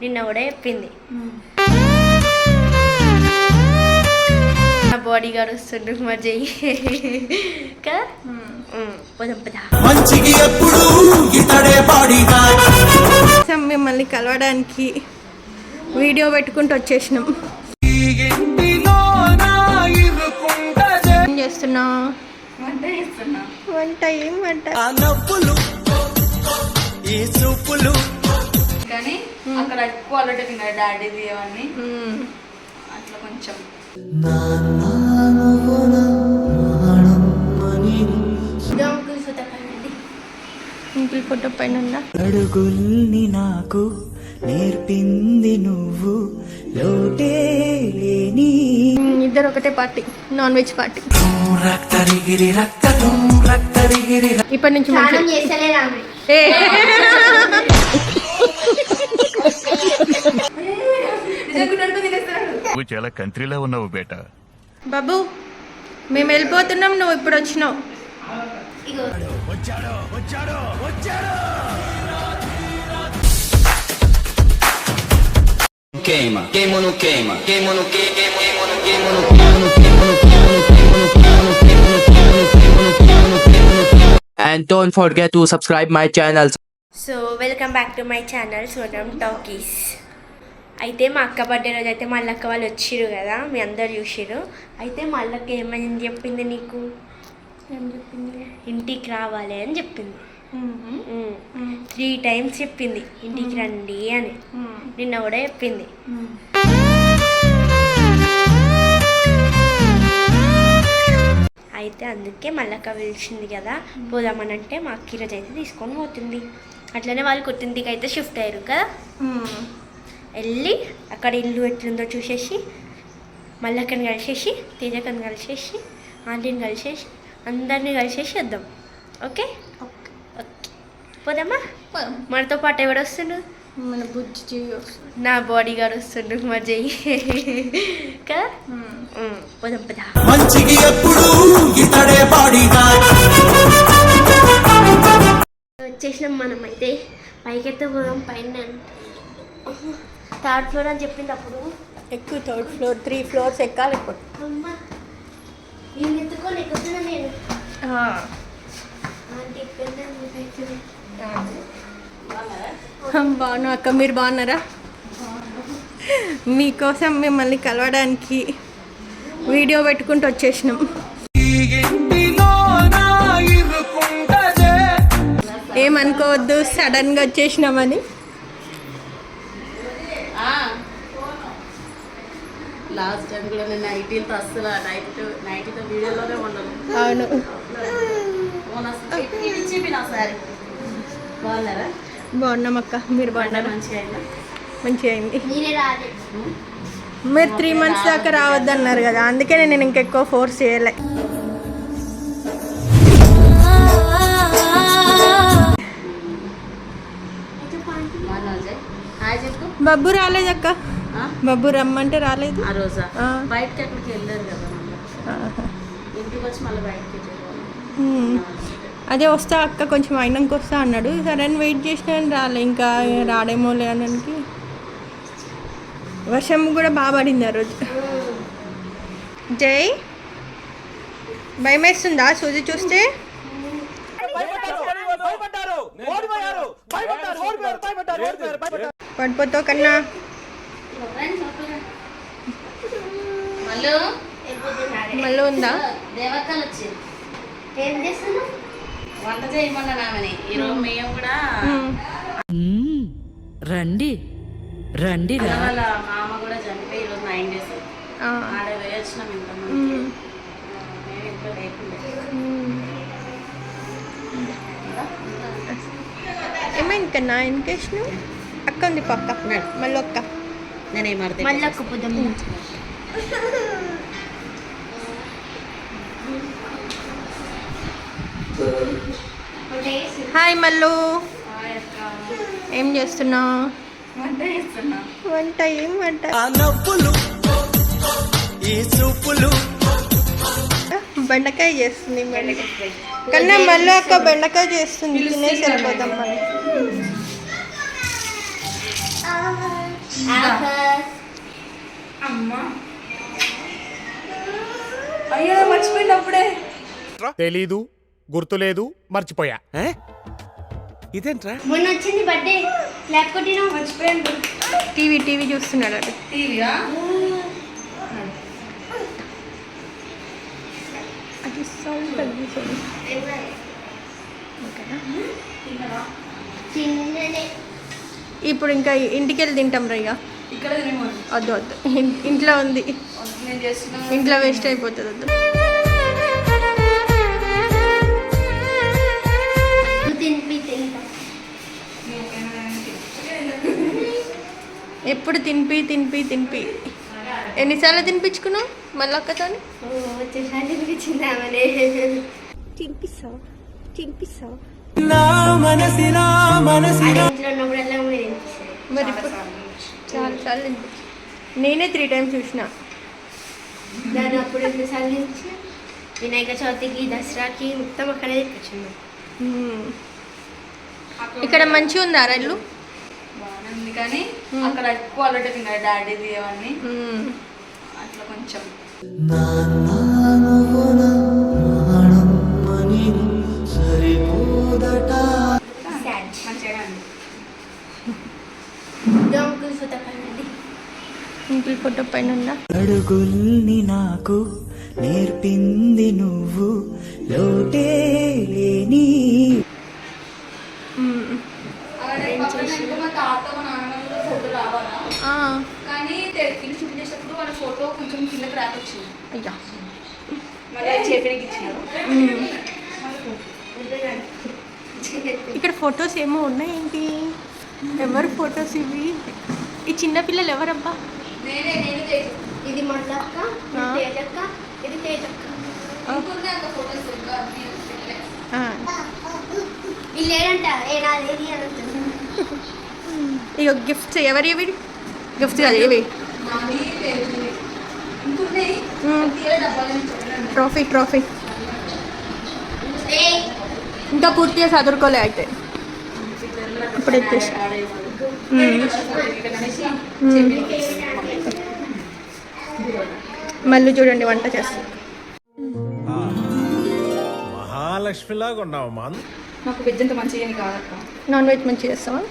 నిన్న కూడా చెప్పింది. నా బాడీ గార్డ్ వస్తుండ్రు మరి చెయ్యి కదా. పోదాం పదా. మిమ్మల్ని కలవడానికి వీడియో పెట్టుకుంటూ వచ్చేసినాం. ఏం చేస్తున్నా? వంట. ఏం వంట? కానీ అక్కడ క్వాలిటీ తిన్నాడు డాడీది అవన్నీ అట్లా కొంచెం. ఇంకుల్ ఫోటో పైన అడుగుల్ని నాకు నేర్పింది నువ్వు లోటే లేని. ఇద్దరు ఒకటే పార్టీ, నాన్ వెజ్ పార్టీ. ఇప్పటి నుంచి నువ్వు చాలా కంట్రీలో ఉన్నావు బేటా. బాబు మేము వెళ్ళిపోతున్నాం, నువ్వు ఇప్పుడు వచ్చినావు. Queima, queima no queima, queima no queima, queima no queima no and don't forget to subscribe my channel. So welcome back to my channel Sonam talkies. అయితే మా అక్క బర్త్డే రోజు అయితే మా అక్క వాళ్ళు వచ్చిర్రు కదా, మీ అందరు చూసిర్రు. అయితే మా అక్క ఏమని చెప్పింది నీకు? ఏం చెప్పింది? ఇంటికి రావాలి అని చెప్పింది. 3 times చెప్పింది ఇంటికి రండి అని. నిన్న కూడా చెప్పింది. అయితే అందుకే మళ్ళక్క పిలిచింది కదా, పోదామనంటే మా అక్క ఈరోజు అయితే తీసుకొని పోతుంది. అట్లనే వాళ్ళు కొత్తింటికి అయితే షిఫ్ట్ అయ్యారు కదా. వెళ్ళి అక్కడ ఇల్లు ఎట్లుందో చూసేసి మళ్ళక్కని కలిసేసి తేజకని కలిసేసి ఆంటీని కలిసేసి అందరినీ కలిసేసి వద్దాం. ఓకే ఓకే పోదామా? మనతో పాటు ఎవడు వస్తుండు? మన బుజ్జి చెయ్యి వస్తుంది. నా బాడీ గార్డ్ వస్తుండు మరి చెయ్యి కదా. పోదాం పదా. వచ్చేసినాం మనం. అయితే పైకైతే పోదాం. పైన 3rd floor అని చెప్పింది అప్పుడు. ఎక్కువ 3rd floor 3 floors ఎక్కాలి ఇప్పుడు. అమ్మా నేను ఎత్తుకొని ఎక్కుతున్నా నేను. బాగున్నా అక్క, మీరు బాగున్నారా? మీకోసం మిమ్మల్ని కలవడానికి వీడియో పెట్టుకుంటూ వచ్చేసినాం. ఏమనుకోవద్దు సడన్గా వచ్చేసినామని. లాస్ట్ టైం కూడా నేను నైటీతో అస్సలు నైటీతో వీడియోలోనే ఉండను. అవును బాగున్నారా? బాగున్నాం అక్క, మీరు బాగున్నారా? మంచిగా అయింది. మీరు 3 months దాకా రావద్దన్నారు కదా, అందుకే నేను ఇంకెక్కువ ఫోర్స్ చేయలే. బబ్బు రాలేదక్క, బబ్బు రమ్మంటే రాలేదు. ఆ రోజా బయటకి ఎక్కడికి వెళ్ళారు కదా, ఇంటికి వచ్చి మళ్ళీ బయటకి. అదే వస్తా అక్క కొంచెం అయినాక వస్తా అన్నాడు. సరే అని వెయిట్ చేసినా రాలే. ఇంకా రాడేమో లేడానికి. వర్షం కూడా బాగా పడింది ఆ రోజు. జై భయం వేస్తుందా సూజీ చూస్తే? పడిపోతావు కన్నా. మళ్ళీ ఉందా? దేవతలు వచ్చి వంట చేయమన్నా నామని ఈరోజు మేము కూడా రండి రండి. వాళ్ళ మామ కూడా చనిపోయి ఈరోజు 9 days ఆడ వేయొచ్చినాం. ఇంతమంది మేము ఇంట్లో లేకుండా. ఏమైంది కన్నా? ఎందుకేసిన అక్క ఉంది పక్క. మళ్ళీ అక్క నేనేమర్థం మళ్ళీ అక్క పోదాం. హాయ్ మల్లు, ఏం చేస్తున్నావు? వంట. ఏం వంట? బెండకాయ చేస్తుంది కన్నా. మళ్ళీ అక్క బెండకాయ చేస్తుంది, తినేసి వెళ్ళిపోదాం మనం. అమ్మా అయ్యో మర్చిపోయినప్పుడే తెలీదు, గుర్తులేదు, మర్చిపోయా. ఇదేంట్రా? మొన్న వచ్చింది బర్త్డే ల్యాప్ కొట్టినా మర్చిపోయాను. టీవీ చూస్తున్నాడు అటు. టీవీయా? అది సౌండ్ తగ్గించండి. ఇప్పుడు ఇంకా ఇంటికి వెళ్ళి తింటాం రైగా. ఇక్కడ తినేమో వద్దు ఇంట్లో ఉంది, నేను చేస్తున్నా. ఇంట్లో వేస్ట్ అయిపోతుంది. వద్దు. ఎప్పుడు తినిపి ఎన్నిసార్లు తినిపించుకున్నావు మళ్ళీ ఒక్కతో? తినిపిస్తావు మరి ఇప్పుడు చాలా సార్లు తినిపించు. నేనే 3 times చూసిన. దాన్ని అప్పుడు 2 సార్లు తినిపించిన. వినాయక చవితికి దసరాకి మొత్తం అక్కడే తినిపించున్నాం. ఇక్కడ మంచిగా ఉందా ఇల్లు? బాగానే ఉంది కానీ అక్కడ ఎక్కువ అలవాటు తిన్నారు డాడీది అవన్నీ అట్లా కొంచెం. మంచిగా ఇంట్లో ఫోటో పైన ఉందా? అడుగుల్ని నాకు నేర్పింది నువ్వు లోటే లేని. మా తాత మా నాన్న ఫోటో రావాలా కానీ ఇల్లు చూపించేటప్పుడు వాళ్ళ ఫోటో కొంచెం కిందకి రాకొచ్చింది. అయ్యా మళ్ళీ చేపడికి ఇచ్చినారు. ఇక్కడ ఫొటోస్ ఏమో ఉన్నాయి ఏంటి? ఎవరు ఫొటోస్ ఇవి? ఈ చిన్న పిల్లలు ఎవరబ్బా? నేనే ఇది మొదలక్క, తేజక్క, ఇది తేజక్క. ఇంకొన్ని అంత ఫోటోస్ వీళ్ళు ఏంటంట ఏది అని ఇక గిఫ్ట్స్ ఎవరి ఇవి? గిఫ్ట్స్ కాదు ఇవి ట్రోఫీ ఇంకా పూర్తిగా చదువుకోలే అయితే ఇప్పుడు ఎత్తేసి. మళ్ళీ చూడండి వంట చేస్తాం. మహాలక్ష్మిలాగా ఉన్నావు. నాకు వెజ్ అంత మంచిగా కాదక్క. నాన్ వెజ్ మంచిగా చేస్తావా?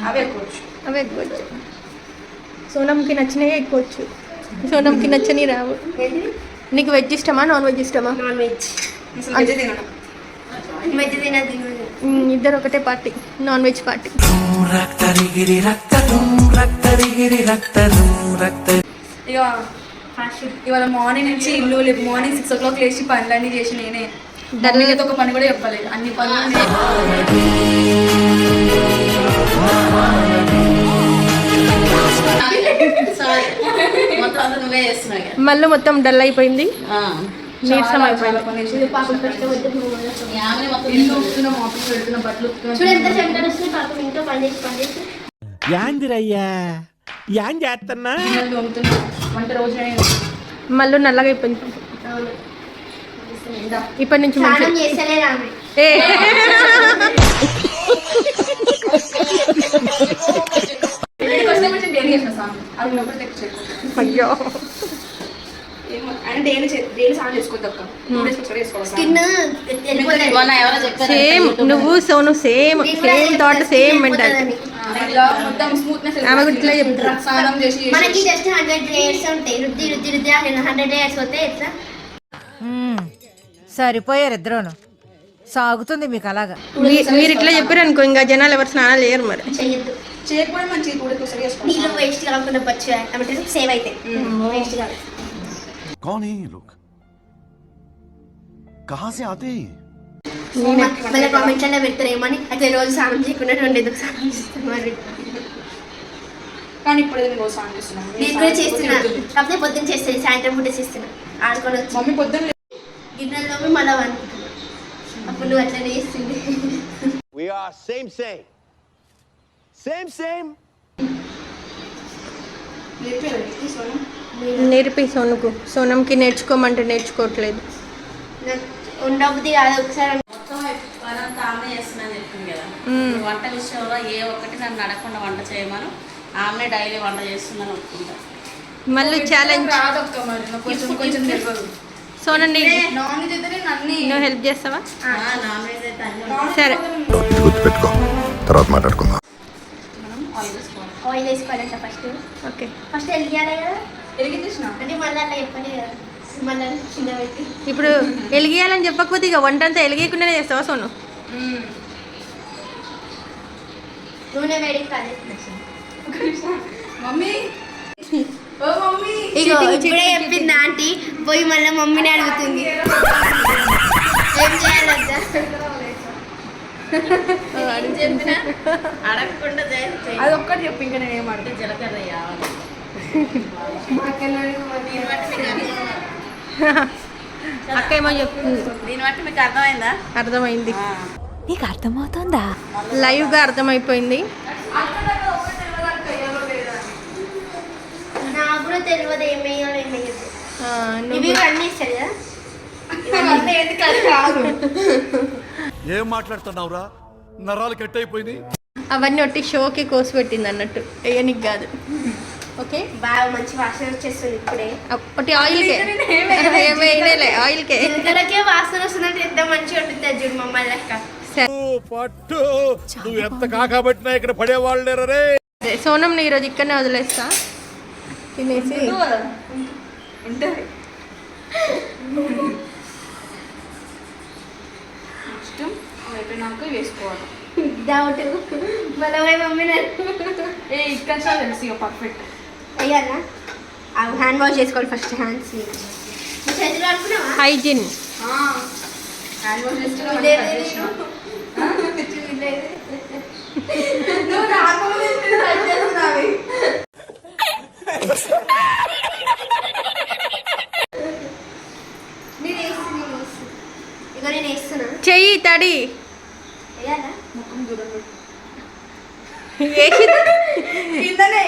అవే ఎక్కువచ్చు. అవి ఎక్కువచ్చు. సోనంకి నచ్చినవి ఎక్కువచ్చు, సోనంకి నచ్చని రావు. నీకు వెజ్ ఇష్టమా నాన్ వెజ్ ఇష్టమా? Non veg. వెజ్ తినడం. వెజ్ తినదు. ఇద్దరు ఒకటే పార్టీ, నాన్ వెజ్ పార్టీ. ఇక ఇవాళ మార్నింగ్ నుంచి ఇల్లు మార్నింగ్ 6 o'clock లేచి పనులన్నీ చేసి నేనే డల్లీతో ఒక పని కూడా చెప్పలేదు. అన్ని పనులు నువ్వే చేస్తున్నావు. మళ్ళీ మొత్తం డల్ అయిపోయింది, నీరసం అయిపోయింది. చూడు ఎంత సెంటర్ వస్తుంది పాపం ఇంట్లో పనిచేసి యాందిరయ్యా యాన్ చేస్తున్నా. వంట రోజు మళ్ళీ నల్లగా అయిపోయింది. ఇప్పటి నుంచి స్నానం చేస్తలే రామే. అయ్యో డైలీ స్నానం చేసుకోవద్దు అక్క. 2 days ఒకసారి చేసుకోవాలి. స్కిన్ సేమ్ నువ్వు Sonu same thought same mental. మొత్తం స్మూత్నెస్ ఆమె కూడా ఇట్లా చెప్తారు. స్నానం చేసి మనకి జస్ట్ 100 layers ఉంటాయి. రుద్ది 100 layers పోతే ఎట్లా? సరిపోయారు ఇద్దరును. సాగుతుంది మీకు అలాగా. మీరు ఇట్లా చెప్పారు అనుకో ఇంకా జనాలు ఎవరు స్నానాలు చేయరు. మరి చెయ్యొద్దు. చేయకపోవడం మంచిది. 2 days ఒకసారి చేసుకోవాలి. నీళ్ళు వేస్ట్ కాకుండా పచ్చి అంటే సేవ్ అయితే వేస్ట్ కాదు. कौन है ये लोग? कहाँ से आते हैं? మళ్ళీ కామెంట్లలో పెడతారు ఏమని అట్లా రోజు స్నానం చేయకుండా 2 ఎందుకు స్నానం చేస్తారు మరి. కానీ ఇప్పుడు నేను రోజు స్నానం చేస్తున్నాను. నేను కూడా చేస్తున్నా, కాకపోతే పొద్దున్న చేస్తాను, సాయంత్రం పూట చేస్తున్నా. ఆడుకొని వచ్చి మమ్మీ పొద్దున్న గిన్నెల్లో మళ్ళీ అనుకుంటున్నా. అప్పుడు నువ్వు అట్లనే చేస్తుంది. We are same. నేర్పి సోనుకు. సోనంకి నేర్చుకోమంటే నేర్చుకోవట్లేదు. ఉండబుద్ధి కాదు ఒకసారి మొత్తం పనంతా ఆమె చేస్తున్నాను చెప్పింది కదా. వంట విషయంలో ఏ ఒక్కటి నన్ను అడగకుండా వంట చేయమను. ఆమె డైలీ వంట చేస్తుందని ఒప్పుకుంటా. మళ్ళీ ఛాలెంజ్. రాదక్క మరి నాకు కొంచెం కొంచెం తెలియదు. సోనండి నాన్ వెజ్ అయితే నేను అన్ని నువ్వు హెల్ప్ చేస్తావా? నాన్ వెజ్ అయితే అన్ని సరే. గుర్తుపెట్టుకో, తర్వాత మాట్లాడుకుందాం. మనం ఆయిల్ వేసుకోవాలి. ఆయిల్ వేసుకోవాలంట ఫస్ట్. ఓకే. ఫస్ట్ వెలిగియాలి కదా, ఎరిగించేసిన అంటే మళ్ళీ అట్లా చెప్పండి కదా, మళ్ళీ కింద పెట్టి. ఇప్పుడు వెలిగియాలని చెప్పకపోతే ఇక వంట అంతా వెలిగేయకుండానే చేస్తావా సోను? నూనె వేడి కాదు. మమ్మీ ఓ మమ్మీ ఇగో ఇప్పుడే చెప్పింది ఆంటీ, పోయి మళ్ళీ మమ్మీని అడుగుతుంది ఏం చేయాలంట. చెప్పినా అడగకుండా చేయాలి. అది ఒక్కటి చెప్పి ఇంకా నేను ఏం అడుగుతా. జీలకర్ర వేయాలి. అక్క ఏమో చెప్తుంది. దీన్ని బట్టి మీకు అర్థమైందా? అర్థమైంది. నీకు అర్థమవుతుందా? లైవ్గా అర్థమైపోయింది. నాకు కూడా తెలియదు ఏమేయాలో ఏమేయదు. నువ్వు ఇవి అన్నీ ఇస్తారు కదా. ఇవన్నీ ఎందుకు అది కాదు. ఏం మాట్లాడుతున్నావురా? నరాలు కట్ అయిపోయింది. అవన్నీ ఒట్టి షోకి కోసి పెట్టింది అన్నట్టు, వేయనికి కాదు. ఓకే. బాగా మంచి వాసన వచ్చేస్తుంది ఇప్పుడే. ఒకటి ఆయిల్కే, ఏమైనా ఆయిల్కే. చిలకలకే వాసన వస్తున్నట్టు ఎంత మంచిగా ఉంటుంది చూడు మమ్మల్ని లెక్క. పట్టు, నువ్వు ఎంత కాకబట్టినా ఇక్కడ పడేవాళ్ళు లేరు రే. సోనంని ఈరోజు ఇక్కడనే వదిలేస్తా తినేసి. ఉంటుంది ఇష్టం అయిపోయినాక వేసుకోవాలి. డౌట్ మళ్ళీ మమ్మీ ఏ ఇక్కడ చాలా తెలుసు ఇక పర్ఫెక్ట్. అయ్యానా హ్యాండ్ వాష్ చేసుకోవాలి ఫస్ట్. హ్యాండ్స్ చేతులు అనుకున్నావా? హైజీన్. హ్యాండ్ వాష్ చేసుకున్నాం. నువ్వు రాకముందు చేస్తున్నావి. ఇగో నేను వేస్తున్నా. చెయ్యి తడి వేయాలా? ముఖం దూరం పెట్టు. వేసి. కిందనే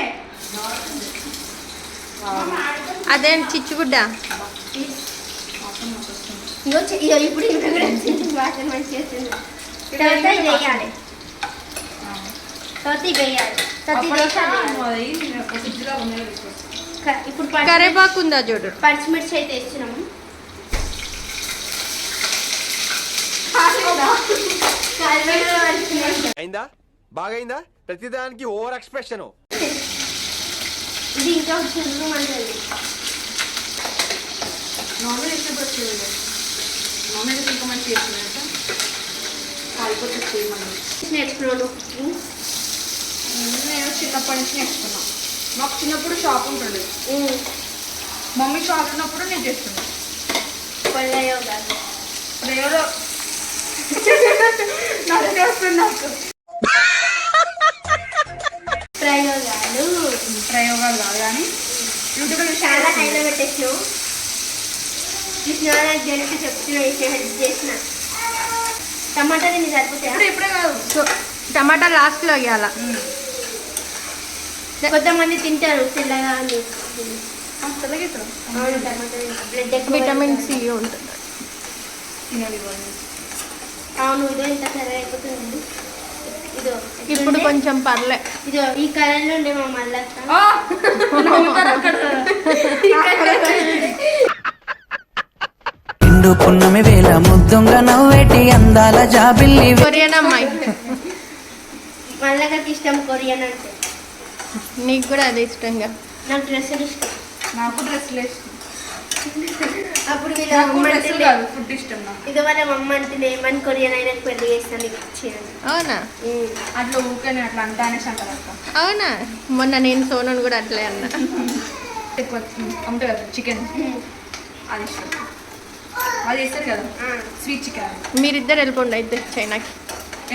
అదేంటి చిచ్చుగుడ్డ? ఇగో ఇగో ఇప్పుడు ఇంకా కూడా వాసన మంచిగా వస్తుంది. తర్వాత ఇది వేయాలి, తర్వాత ఇది వేయాలి, తర్వాత ఇది వేసాలి. ఇప్పుడు కరేపాకు ఉందా చూడు. పచ్చిమిర్చి అయితే వేస్తున్నాము. అయిందా? బాగైందా? ప్రతిదానికి ఓవర్ ఎక్స్ప్రెషన్. ఇది ఇంకా చుట్టూ మంటది. నాన్ వెజ్ ఎప్పుడు వచ్చేది? నాన్ వెజ్ ఇంకా మంచి చేస్తుంది కాలిపోతే చేయమని నేర్చుకున్నాను. నేను చిన్నప్పటి నుంచి నేర్చుకున్నాను. మాకు చిన్నప్పుడు షాప్ ఉంటుంది. మమ్మీ షాప్ ఉన్నప్పుడు నేను చేస్తున్నాను. ప్రయోగాలు ప్రయోగాలు కాదు కానీ యూట్యూబ్లో చాలా హైలో పెట్టేసినావు. చూసిన నాకు తెలిసి చెప్తున్నా, హెల్ప్ చేసిన. టమాటా దీన్ని సరిపోతాయి. ఇప్పుడే కాదు. సో టమాటా లాస్ట్లో వేయాల. కొంతమంది తింటారు తెల్లగా అని. తెల్లగేస్తాం. అవును, టమాటా బ్లడ్ ఎక్కువ విటమిన్ సి ఉంటుంది. తినాలి. అవును, ఇదో ఇంత కలర్ అయిపోతుంది. ఇదో ఇప్పుడు కొంచెం పర్లే. ఇదో ఈ కలర్లో ఉండే మా మల్లక్క. నిండు పున్నమి వేళ ముద్దుంగా నవ్వేటి అందాల జాబిల్లి. కొరియన్ అమ్మాయి. మల్లక్కకి ఇష్టం కొరియన్ అంటే. నీకు కూడా అదే ఇష్టంగా? నాకు డ్రెస్సులు ఇష్టం. నాకు డ్రెస్సులు ఇష్టం. అప్పుడు వీళ్ళ అమ్మ డ్రెస్సులు కాదు, ఫుడ్ ఇష్టం నాకు. ఇది వాళ్ళ అమ్మ అంటే ఏమని కొరియన్ అయినా పెళ్లి చేస్తాను ఇచ్చేయాలి. అవునా? అట్లా ఊకని అట్లా అంటా అనేసి అంటారు అక్క. అవునా? మొన్న నేను సోనను కూడా అట్లే అన్నా. ఎక్కువ అమ్ముతారు కదా చికెన్, అది ఇష్టం. అది చేస్తారు కదా స్వీట్ చికెన్. మీరిద్దరు వెళ్ళిపోండి అయితే చైనాకి.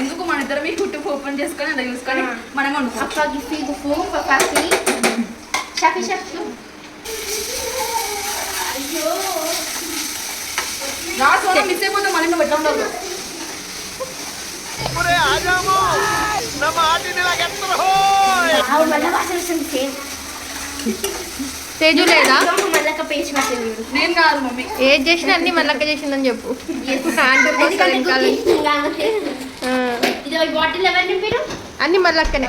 ఎందుకు మన ఇద్దరం యూట్యూబ్ ఓపెన్ చేసుకొని అలా చూసుకొని మనం వండుకోవచ్చు. అప్పకి ఫీగు ఫోన్ పపాకి షాఫీ షాఫీ. అయ్యో రాసు మిస్ అయిపోతే మళ్ళీ పెట్టండి. మళ్ళీ వాసన వస్తుంది సేమ్. తేజు లేదా? మళ్ళక్క పేస్ట్ పట్టింది. నేను కాదు మమ్మీ. ఏది చేసినా అన్ని మళ్ళక్క చేసిందని చెప్పు. ఇది బాటిల్ ఎవరు నింపారు? అన్ని మళ్ళక్కనే.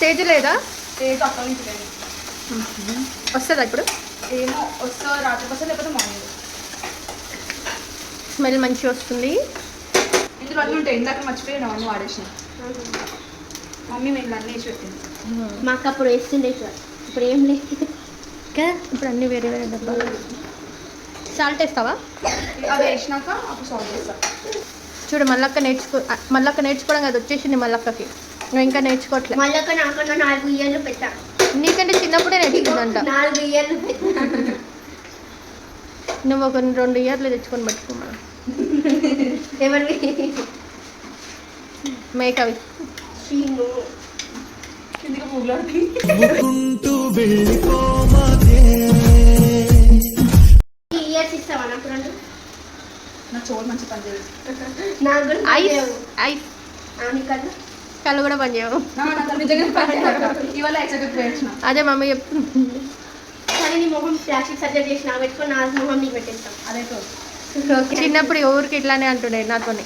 తేజ లేదా? లేదు, అక్కడ నుంచి లేదు. వస్తుందా ఇప్పుడు? ఏమో వస్తా, రాత్రికి వస్తా లేకపోతే మార్నింగ్. స్మెల్ మంచిగా వస్తుంది. ఇందులో అన్నీ ఉంటాయి. ఇందాక మర్చిపోయినా అన్నీ వాడేసిన. మమ్మీ మేము అన్నీ వేసి పెట్టింది. మాకు అప్పుడు వేస్తుండే సార్, ఇప్పుడు ఏం లేదు కదా. ఇప్పుడు అన్నీ వేరే వేరే డబ్బాలు. సాల్ట్ వేస్తావా? అది వేసినాక అప్పుడు సాల్ట్ వేస్తా. చూడు మల్లక్క నేర్చుకోవడం అది వచ్చేసింది మల్లక్కకి. నువ్వు ఇంకా నేర్చుకోవట్లే. మళ్ళీ నాకన్నా 4 ఇయర్లు పెట్టా. నీకంటే చిన్నప్పుడే నేర్చుకుందంట. 4 ఇయర్లు పెట్టా. నువ్వు ఒక 2 ఇయర్లు తెచ్చుకొని పెట్టుకోమా. ఎవరివి? మేకవి. చీను. కిందికి పూగులాడి ఇయర్స్ ఇస్తావా నాకు 2? నా చోటు మంచి పని చేయదు. నాకు కూడా ఐస్ ఐస్ కదా. కళ్ళు కూడా పని చేయవు. నిజంగా పని చేయదు. ఇవాళ ఎక్సెప్ట్ వేసిన. అదే మమ్మీ చెప్తుంది. కానీ నీ మొహం ప్లాస్టిక్ సర్జరీ చేసి నాకు పెట్టుకొని నా మొహం నీకు పెట్టేస్తాం. అదే చిన్నప్పుడు ఊరికి ఇట్లానే అంటుండే నాతోని.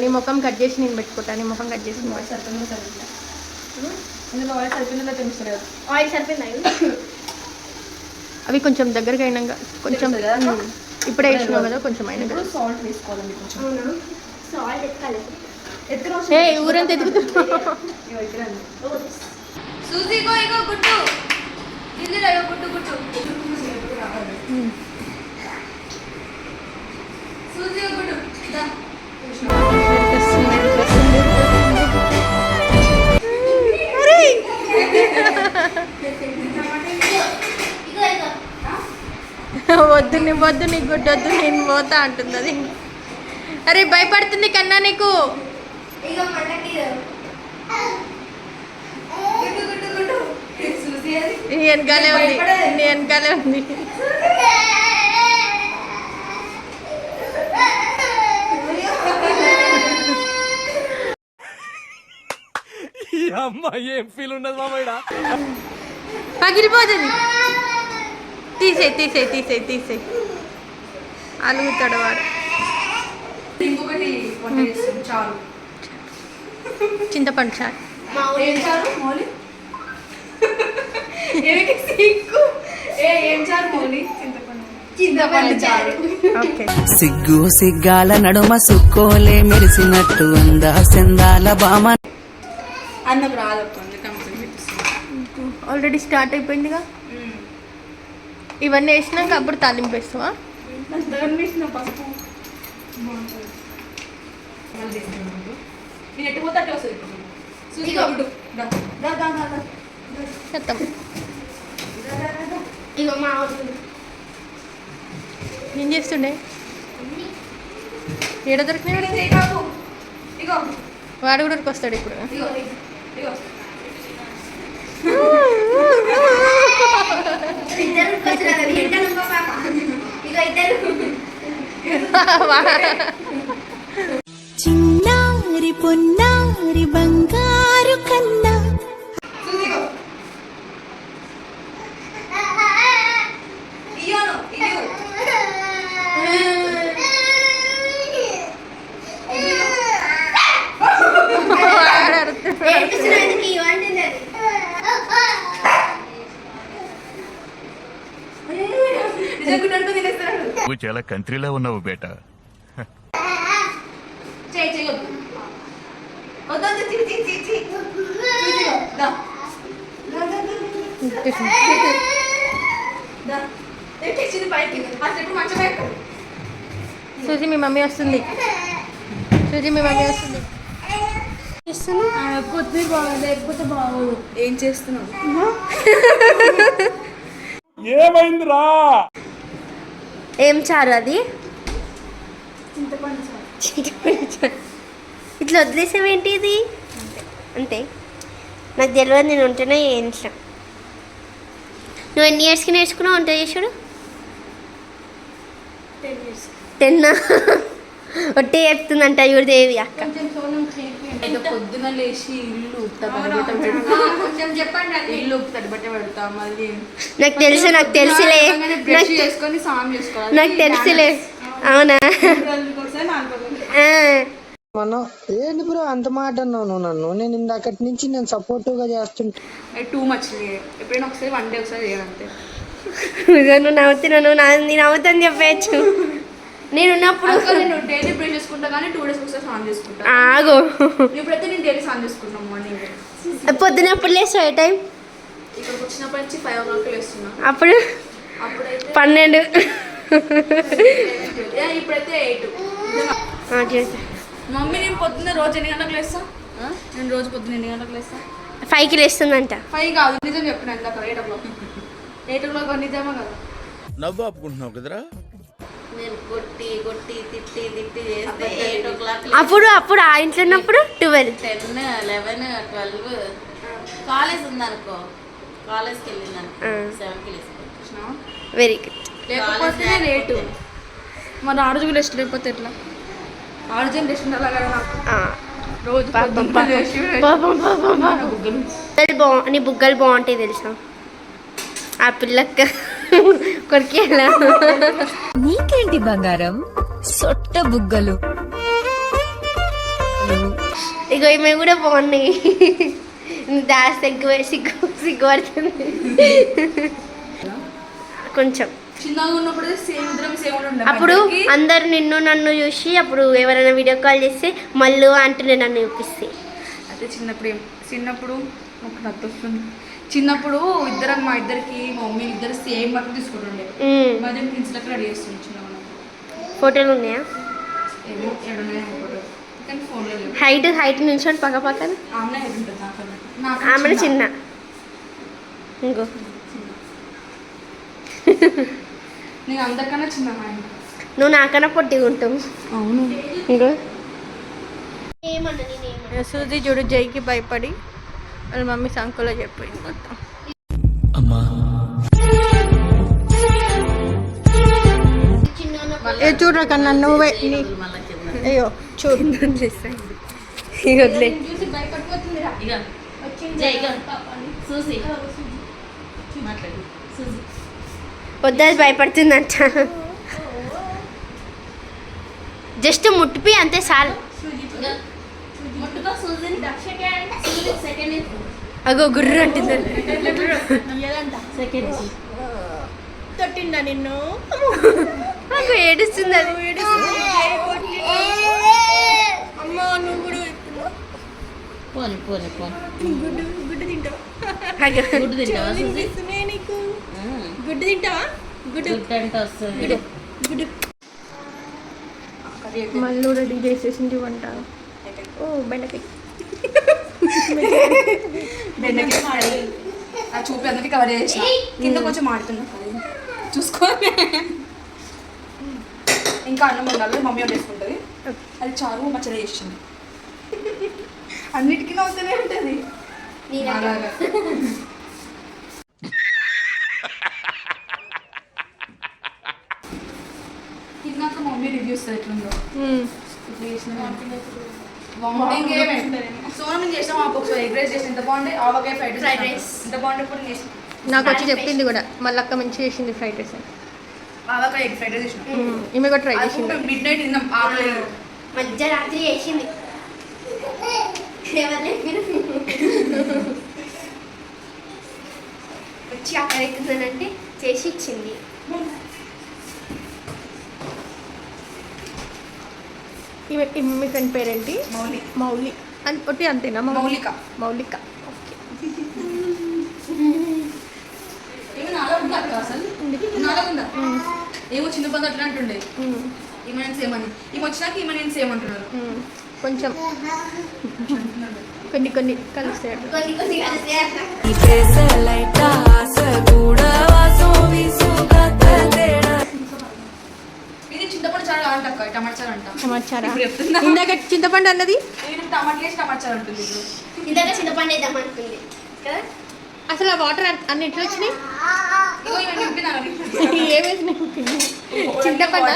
నీ ముఖం కట్ చేసి నేను పెట్టుకుంటా, నీ ముఖం కట్ చేసి వాయిస్ సరిపోయిందో సరిపోయిందా? ఇందులో వాయిస్ సరిపోయిందో తెలుస్తలేదు. ఆయిల్ సరిపోయిందా? అవి కొంచెం దగ్గరగా అయినాక కొంచెం ఇప్పుడే వేసినావు కదా, కొంచెం అయినా ఇప్పుడు సాల్ట్ వేసుకోవాలండి కొంచెం. అవునా? సాల్ట్ ఎత్తుకోవాలి. ఎత్తుకు ఏ ఊరంతా ఎదుగుతున్నా. సూజీ ఇగో ఇగో గుట్టు ఇందులో ఇగో గుట్టు గుట్టు సూజీ ఇగో గుట్టు దా. వద్దు నీ గుడ్డు వద్దు, నేను పోతా అంటుంది అది. అరే భయపడుతుంది కన్నా నీకు. ఇక మనకి నీ వెనకాలే ఉంది, నీ వెనకాలే ఉంది. ఏం ఫీల్ ఉన్నది మామయ్య? పగిలిపోతుంది. తీసే అలుగుతాడు వాడు. ఇంకొకటి వంట చేస్తుంది చారు. చింతపండు చారు. ఏం చారు మౌలి? ఏమిటి సిగ్గు? ఏం చారు మౌలి? చింతపండు చారు. ఓకే. సిగ్గు సిగ్గాల నడుమ సుక్కోలే మెరిసినట్టు అందా సెందాల బామ. అన్నకు రాదు అందుకని ఆల్రెడీ స్టార్ట్ అయిపోయిందిగా. ఇవన్నీ వేసినాక అప్పుడు తాలింపు వేస్తావా? వేసిన పసుపు నేను ఎట్టిపోతే అట్టే వస్తుంది. చెత్తం. ఇగో మా ఏం చేస్తుండే? ఏడ దొరికినాడు? ఇగో వాడు కూడా వస్తాడు ఇప్పుడు. ఇగో ఇగో ఇద్దరు చిన్నారి పొన్నారి బంగారు కన్నా. నువ్వు చాలా కంట్రీలో ఉన్నావు బేటా. సూజీ మీ మమ్మీ వస్తుంది. కొద్ది బాగా లేకపోతే బాగోదు. ఏం చేస్తున్నావు? ఏమైందిరా? ఏం చారు అది? ఇట్లా వదిలేసావేంటి ఇది? అంతే, నాకు తెలియదు. నేను ఉంటేనే చేయించిన. నువ్వు ఎన్ని ఇయర్స్కి నేర్చుకున్నావు వంట చేసుడు? 10 ఒట్టే చెప్తుందంట చూడదేవి అక్క. పొద్దున లేచి ఇల్లు ఇల్లు తడిబట్ట పెడతా. మళ్ళీ నాకు తెలుసులే బ్రష్ చేసుకొని స్నానం చేసుకోవాలి. నాకు తెలుసులే. అవునా? మనం ఏంటి బ్రో అంత మాట అన్నావు నువ్వు నన్ను? నేను ఇందాకటి నుంచి నేను సపోర్టివ్ గా చేస్తుంటే టూ మచ్ ఎప్పుడైనా ఒకసారి 1 డే ఒకసారి చేయాలంతే. నువ్వు నవ్వుతున్నాను నేను అవుతాను చెప్పచ్చు. నేను ఉన్నప్పుడు నేను డైలీ బ్రష్ చేసుకుంటా కానీ 2 days ఒకసారి స్నానం చేసుకుంటా. ఆగు. ఇప్పుడైతే నేను డైలీ స్నానం చేసుకుంటాను మార్నింగ్. పొద్దునప్పుడు లేస్తావు ఏ టైం? ఇక్కడికి వచ్చినప్పటి నుంచి 5 o'clock లేస్తున్నా. అప్పుడు అప్పుడైతే 12. ఇప్పుడైతే 8. చేస్తా. మమ్మీ నేను పొద్దున్న రోజు ఎన్ని గంటలకు లేస్తా? నేను రోజు పొద్దున్న ఎన్ని గంటలకు లేస్తా? 5కి లేస్తుందంట. 5 కాదు, నిజం చెప్పిన ఇందాక 8 o'clock. 8 o'clock నిజమా కదా? నవ్వు ఆపుకుంటున్నావు కదరా? నేను కొట్టి తిట్టి చేస్తే 8 o'clock. అప్పుడు ఆ ఇంట్లో ఉన్నప్పుడు 12. 10, 11, 12. కాలేజ్ ఉందనుకో, కాలేజ్కి వెళ్ళిందనుకో 7కి లేసుకుంటున్నావు. Very good. లేకపోతే నేను 8. మరి ఆ రోజు రెస్ట్ లేకపోతే ఎట్లా? ఆ రోజు రెస్ట్ ఉండాలి కదా నాకు. రోజు నీ బుగ్గలు బాగుంటాయి తెలుసా? ఆ పిల్లక్క కొరికేలా. నీకేంటి బంగారం సొట్ట బుగ్గలు. ఇగో ఈమె కూడా బాగున్నాయి. దాస్ సిగ్గుపడుతుంది కొంచెం. చిన్నగా ఉన్నప్పుడు సేమ్ ఉండే. అప్పుడు అందరు నన్ను చూసి అప్పుడు ఎవరైనా వీడియో కాల్ చేస్తే మళ్ళీ అంటూనే నన్ను చూపిస్తే. అయితే చిన్నప్పుడు ఒక నత్త వస్తుంది. చిన్నప్పుడు మా ఇద్దరికి మా మమ్మీ ఇద్దరు సేమ్ బట్టలు తీసుకుంటుండే. మధ్య ఇన్స్టాకి రెడీ చేస్తుంది చిన్నగా. ఫోటోలు ఉన్నాయా? కానీ ఫోన్లో లేవు. హైట్ నిల్చొని పక్క పక్కన. ఆమె హెడ్ ఉంటుంది నాకు. ఆమె చిన్న. ఇంకో నేను అందరికన్నా చిన్న. నువ్వు నాకన్నా పొట్టిగా ఉంటావు. అవును. ఇంకో సూజీ చూడు జైకి భయపడి వాళ్ళ మమ్మీ సంకులో చెప్పింది మొత్తం. ఏ చూడరా కన్నా నువ్వే. అయ్యో చూడు. వదిలే. చూసి భయపడిపోతుందిరా. ఇక జై ఇక చూసి మాట్లాడు. చూసి వద్దని భయపడుతుందంట. జస్ట్ ముట్టిపి అంతే చాలు. ముట్టుకో సూజిని. సెకండ్ అగో గుర్రు అంటుంది. సెకండ్ తొట్టిందా నిన్ను? అగో ఏడుస్తుంది అది. అమ్మా నువ్వు కూడా పోని గుడ్డు తింటావా? అగో గుడ్డు తింటావా సూజి? ఇస్తున్నాయి నీకు. గుడ్డు తింటావా? గుడ్డు గుడ్డు అంటే వస్తుంది. గుడ్డు. మళ్ళీ రెడీ చేసేసింది వంట. ఓ బెండకాయ. ఆ చూపి అందరికి కవర్ చేసిన. కింద కొంచెం మాడుతున్నా చూసుకో. ఇంకా అన్నం ఉండాలి, మమ్మీ వండేసుకుంటుంది. అది చారు పచ్చడి చేసింది. అన్నిటికీ నవ్వుతూనే ఉంటుంది. తిన్నాక మమ్మీ రివ్యూ ఇస్తుంది ఎట్లుందో. సోనం చేసాం ఒకసారి ఎగ్ రైస్ చేసి ఎంత బాగుంది. ఆవకాయ ఫ్రైడ్ రైస్ ఎంత బాగుంది. ఇప్పుడు చేసి నాకు వచ్చి చెప్పింది కూడా మళ్ళీ అక్క మంచిగా చేసింది ఫ్రైడ్ రైస్ అని. ఆవకాయ ఎగ్ ఫ్రైడ్ రైస్ చేసిన. ఈమె కూడా ట్రై చేసింది. మిడ్ నైట్ తిన్నాం. మధ్యరాత్రి చేసింది. వచ్చి అక్కడ అవుతుందనంటే చేసి ఇచ్చింది. మీ ఫ్రెండ్ పేరేంటి? మౌలి. మౌలి ఒట్టి అంతేనా? మౌలిక. మౌలిక. ఓకే. ఏమో నాలో ఉందా అక్క అసలు? నాలో ఉందా? ఏమో చిన్న బంధు అట్లా అంటుండే. ఈమెన్ సేమ్ అని. ఈమె వచ్చినాక ఈమెన్ సేమ్ అంటున్నారు. కొంచెం కొన్ని కలుస్తాయి. ఇది చింతపండు చారు అంట, టమాటా చారు అంట. టమాటా చారా? ఇందాక చింతపండు అన్నది టమాటా వేసి టమాటా చారు అంటుంది. ఇందాక చింతపండు వేద్దామంటుంది కదా. అసలు ఆ వాటర్ అన్ని ఎట్లా వచ్చినాయి? ఏమేసి చింతపండు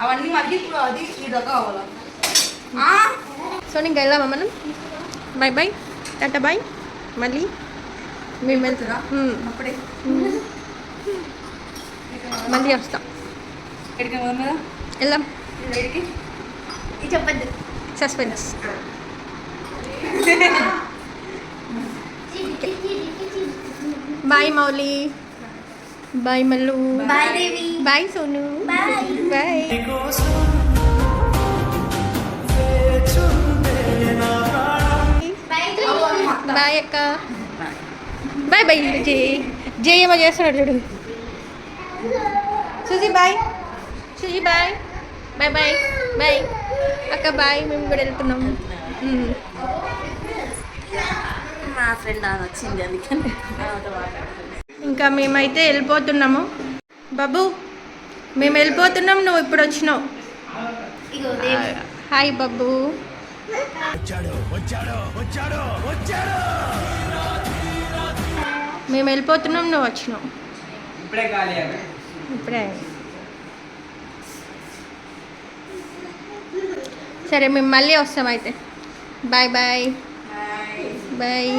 అవన్నీ మళ్ళీ ఇప్పుడు అది ఈ దాకా కావాలా? సో ఇంకా వెళ్దామా మనం? Bye bye tata bye. మళ్ళీ మేము వెళ్తుందా? అప్పుడే మళ్ళీ వస్తాం. ఎక్కడికి పోదాం కదా? వెళ్దాం. ఎక్కడికి? చెప్పద్దు. Suspense. Bye Mouli, bye Mallu, bye Devi, bye Sonu, bye. Bye. Bye అక్క, బాయ్ బాయ్. జే ఏమో చేస్తున్నాడు చూడు. Suji bye, Suji bye, bye bye bye అక్క బాయ్. మేము కూడా వెళ్తున్నాం. మా ఫ్రెండ్ అని వచ్చింది అందుకని ఇంకా మేమైతే వెళ్ళిపోతున్నాము. బాబు మేము వెళ్ళిపోతున్నాం, నువ్వు ఇప్పుడు వచ్చినావు. ఇగో దేవి. హాయ్ బాబు. మేము వెళ్ళిపోతున్నాం, నువ్వు వచ్చినావు. ఇప్పుడే సరే మేము మళ్ళీ వస్తాం అయితే. Bye bye bye.